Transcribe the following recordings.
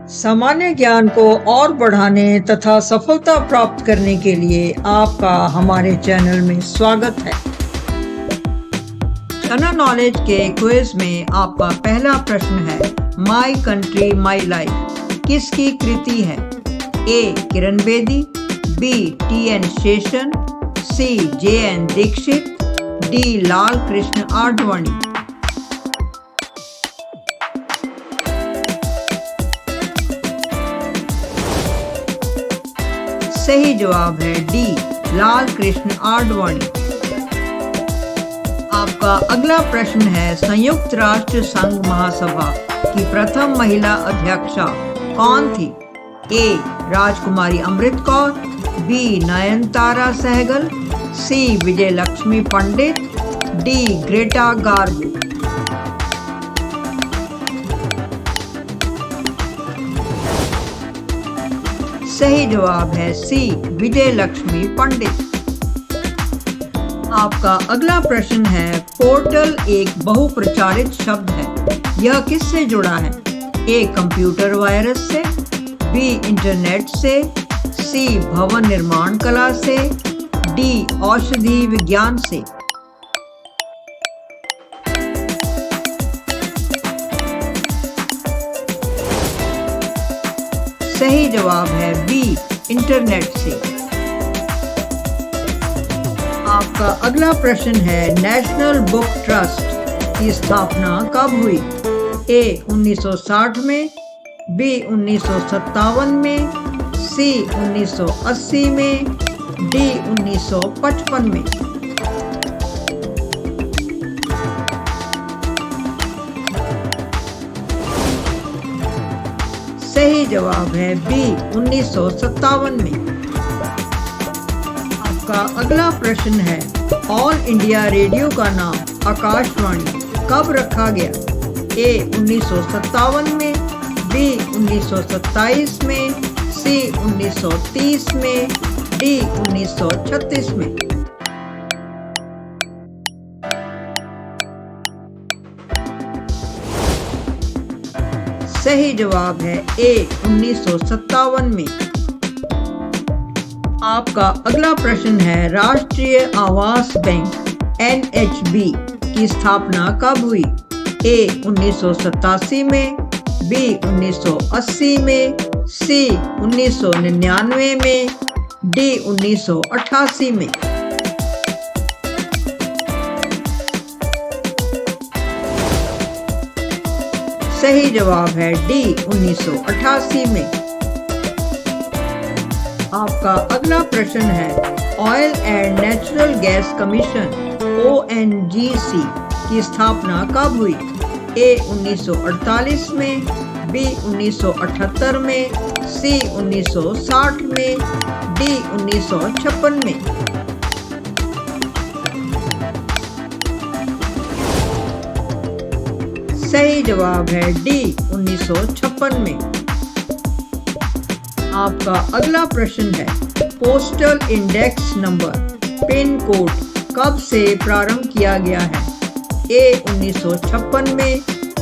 सामान्य ज्ञान को और बढ़ाने तथा सफलता प्राप्त करने के लिए आपका हमारे चैनल में स्वागत है। जनरल नॉलेज के क्विज में आपका पहला प्रश्न है, माई कंट्री माई लाइफ किसकी कृति है? ए. किरण बेदी, बी. T.N. शेषन, सी. J.N. दीक्षित, डी. लाल कृष्ण आडवाणी। सही जवाब है डी. लाल कृष्ण आडवाणी। आपका अगला प्रश्न है, संयुक्त राष्ट्र संघ महासभा की प्रथम महिला अध्यक्षा कौन थी? ए. राजकुमारी अमृत कौर, बी. नयनतारा सहगल, सी. विजयलक्ष्मी पंडित, डी. Greta Garbo. सही जवाब है सी. विजयलक्ष्मी पंडित। आपका अगला प्रश्न है, पोर्टल एक बहुप्रचारित शब्द है, यह किससे जुड़ा है? ए. कंप्यूटर वायरस से, बी. इंटरनेट से, सी. भवन निर्माण कला से, डी. औषधि विज्ञान से। सही जवाब है बी. इंटरनेट से। आपका अगला प्रश्न है, नेशनल बुक ट्रस्ट की स्थापना कब हुई? ए. 1960 में, बी. 1957 में, सी. 1980 में, डी. 1955 में। सही जवाब है बी. 1957 में। आपका अगला प्रश्न है, ऑल इंडिया रेडियो का नाम आकाशवाणी कब रखा गया? ए. 1957 में, बी. 1927 में, सी. 1930 में, डी. 1936 में। सही जवाब है ए. 1957 में। आपका अगला प्रश्न है, राष्ट्रीय आवास बैंक NHB की स्थापना कब हुई? ए. 1987 में, बी. 1980 में, सी. 1999 में, डी. 1988 में। सही जवाब है डी. 1988 में। आपका अगला प्रश्न है, oil and natural gas commission ONGC की स्थापना कब हुई? ए. 1948 में, बी. 1978 में, सी. 1960 में, डी. 1956 में। सही जवाब है डी. 1956 में। आपका अगला प्रश्न है, postal index number pin code कब से प्रारंभ किया गया है? ए. 1956 में,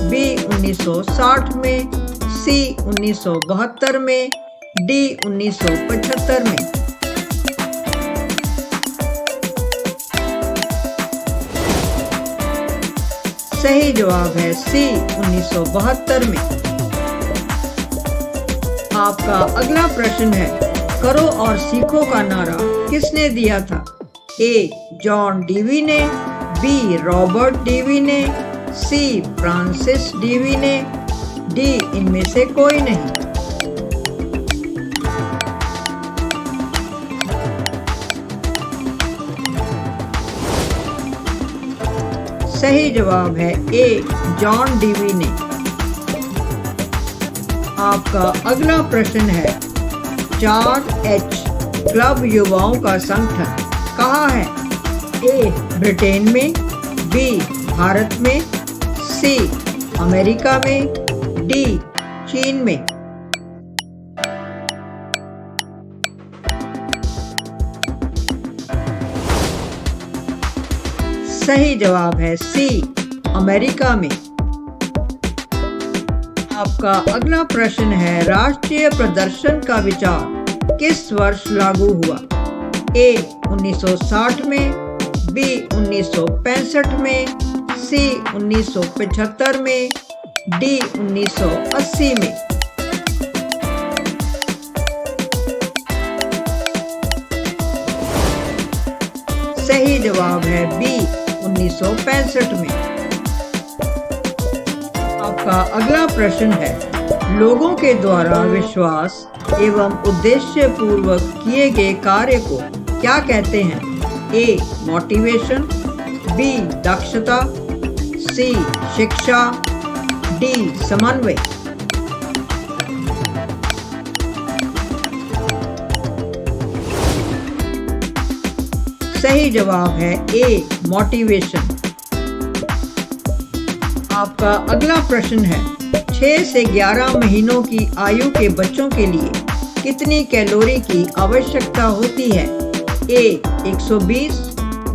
बी. 1960 में, सी. 1972 में, डी. 1975 में। सही जवाब है सी. 1972 में। आपका अगला प्रश्न है, करो और सीखो का नारा किसने दिया था? ए. जॉन डीवी ने, बी. रॉबर्ट डीवी ने, सी. फ्रांसिस डीवी ने, डी. इनमें से कोई नहीं। सही जवाब है ए. जॉन डीवी ने। आपका अगला प्रश्न है, 4H क्लब युवाओं का संगठन कहाँ है? ए. ब्रिटेन में, बी. भारत में, सी. अमेरिका में, डी. चीन में। सही जवाब है सी. अमेरिका में। आपका अगला प्रश्न है, राष्ट्रीय प्रदर्शन का विचार किस वर्ष लागू हुआ? ए 1960 में, बी 1965 में, सी 1975 में, डी 1980 में। सही जवाब है बी 1965 में। आपका अगला प्रश्न है, लोगों के द्वारा विश्वास एवं उद्देश्य पूर्वक किए गए कार्य को क्या कहते हैं? ए मोटिवेशन, बी दक्षता, सी शिक्षा, डी समन्वय। सही जवाब है ए मोटिवेशन। आपका अगला प्रश्न है, 6 से 11 महीनों की आयु के बच्चों के लिए कितनी कैलोरी की आवश्यकता होती है? ए 120,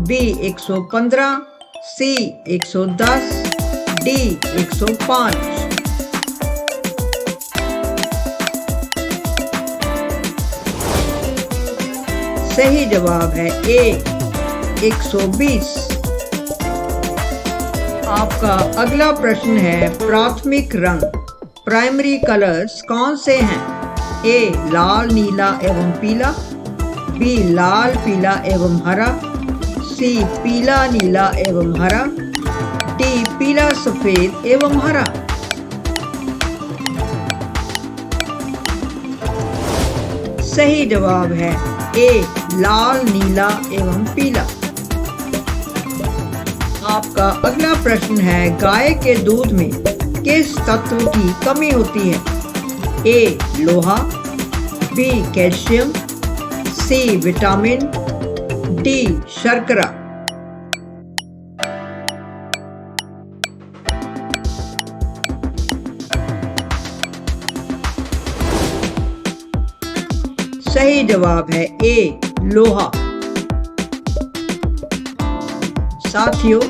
बी 115, सी 110, डी 105। सही जवाब है ए 120। आपका अगला प्रश्न है, प्राथमिक रंग प्राइमरी कलर्स कौन से हैं? ए लाल, नीला एवं पीला, बी लाल, पीला एवं हरा, सी पीला, नीला एवं हरा, डी पीला, सफेद एवं हरा। सही जवाब है ए लाल, नीला एवं पीला। आपका अगला प्रश्न है, गाय के दूध में किस तत्व की कमी होती है? ए लोहा, B calcium, C vitamin, D शर्करा। सही जवाब है ए लोहा। साथियों,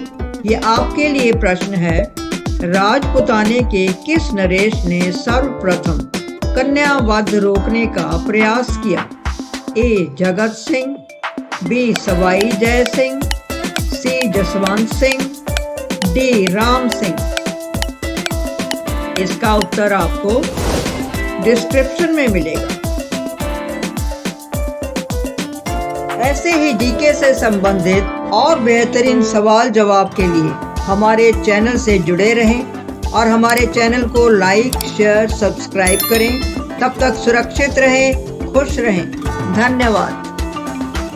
ये आपके लिए प्रश्न है, राजपुताने के किस नरेश ने सर्वप्रथम कन्या वध रोकने का प्रयास किया? ए जगत सिंह, बी सवाई जय सिंह, सी जसवंत सिंह, डी राम सिंह। इसका उत्तर आपको डिस्क्रिप्शन में मिलेगा। ऐसे ही जीके से संबंधित और बेहतरीन सवाल जवाब के लिए हमारे चैनल से जुड़े रहें और हमारे चैनल को लाइक, शेयर, सब्सक्राइब करें। तब तक सुरक्षित रहें, खुश रहें। धन्यवाद।